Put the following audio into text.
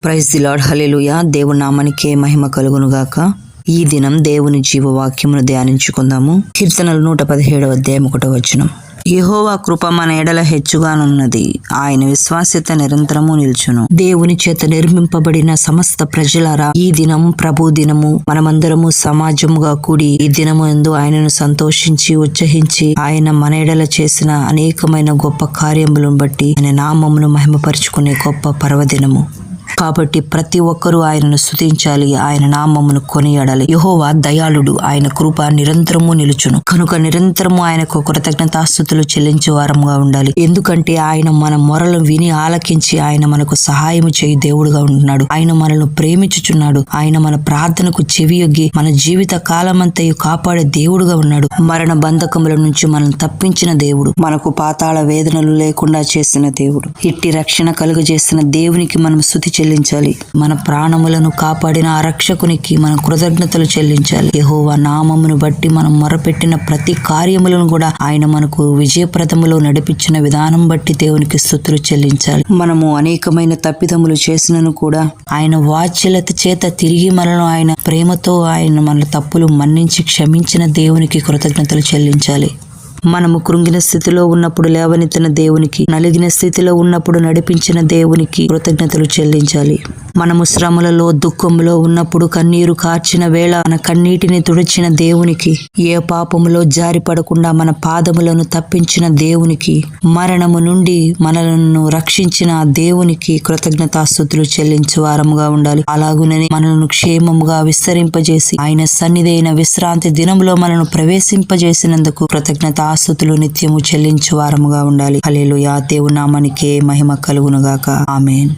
Praise the lord. హల్లెలూయా. దేవుని నామానికే మహిమ కలుగునుగాక. ఈ దినం దేవుని జీవవాక్యమును ధ్యానించుకుందాము. కీర్తనలు 117 అధ్యాయం 1 వచనం. యెహోవా కృప మన ఎడల హెచ్చుగానున్నది, ఆయన విశ్వాస్యత నిరంతరము నిల్చును. దేవుని చేత నిర్మింపబడిన సమస్త ప్రజలారా, ఈ దినం ప్రభు దినము. మనమందరము సమాజముగా కూడి ఈ దినము యందు ఆయనను సంతోషించి ఉత్సహించి ఆయన మన ఎడల చేసిన అనేకమైన గొప్ప కార్యములను బట్టి ఆయన నామమును మహిమపరుచుకునే గొప్ప పర్వదినము. కాబట్టి ప్రతి ఒక్కరూ ఆయనను స్తుతించాలి, ఆయన నామమును కొనియాడాలి. యెహోవా దయాళుడు, ఆయన కృప నిరంతరము నిలుచును. కనుక నిరంతరము ఆయనకు కృతజ్ఞతాస్తుతులు చెల్లించే వారముగా ఉండాలి. ఎందుకంటే ఆయన మన మొరలు విని ఆలకించి ఆయన మనకు సహాయము చేయి దేవుడుగా ఉంటున్నాడు. ఆయన మనల్ని ప్రేమించుచున్నాడు. ఆయన మన ప్రార్థనకు చెవియొగ్గి మన జీవిత కాలమంతయు కాపాడే దేవుడుగా ఉన్నాడు. మరణ బంధకముల నుంచి మనల్ని తప్పించిన దేవుడు, మనకు పాతాళ వేదనలు లేకుండా చేసిన దేవుడు. ఇట్టి రక్షణ కలుగజేసిన దేవునికి మనం స్తుతి చెల్లించాలి. మన ప్రాణములను కాపాడిన ఆ రక్షకునికి మనం కృతజ్ఞతలు చెల్లించాలి. యెహోవా నామమును బట్టి మనం మొరపెట్టిన ప్రతి కార్యములను కూడా ఆయన మనకు విజయప్రదములో నడిపించిన విధానం బట్టి దేవునికి స్తుతులు చెల్లించాలి. మనము అనేకమైన తప్పిదములు చేసినను కూడా ఆయన వాత్సల్యత చేత తిరిగి మనను ఆయన ప్రేమతో ఆయన మన తప్పులు మన్నించి క్షమించిన దేవునికి కృతజ్ఞతలు చెల్లించాలి. మనము కృంగిన స్థితిలో ఉన్నప్పుడు లేవనెత్తిన దేవునికి, నలిగిన స్థితిలో ఉన్నప్పుడు నడిపించిన దేవునికి కృతజ్ఞతలు చెల్లించాలి. మనము శ్రమలలో దుఃఖంలో ఉన్నప్పుడు కన్నీరు కార్చిన వేళ మన కన్నీటిని తుడిచిన దేవునికి, ఏ పాపములో జారిపడకుండా మన పాదములను తప్పించిన దేవునికి, మరణము నుండి మనలను రక్షించిన ఆ దేవునికి కృతజ్ఞతాస్తుతులు చెల్లించు వారముగా ఉండాలి. అలాగుననే మనలను క్షేమముగా విస్తరింపజేసి ఆయన సన్నిధి అయిన విశ్రాంతి దినములో మనను ప్రవేశింపజేసినందుకు కృతజ్ఞతాస్తుతులు నిత్యము చెల్లించు వారముగా ఉండాలి. హల్లెలూయా. దేవుని నామానికే మహిమ కలుగునుగాక. ఆమేన్.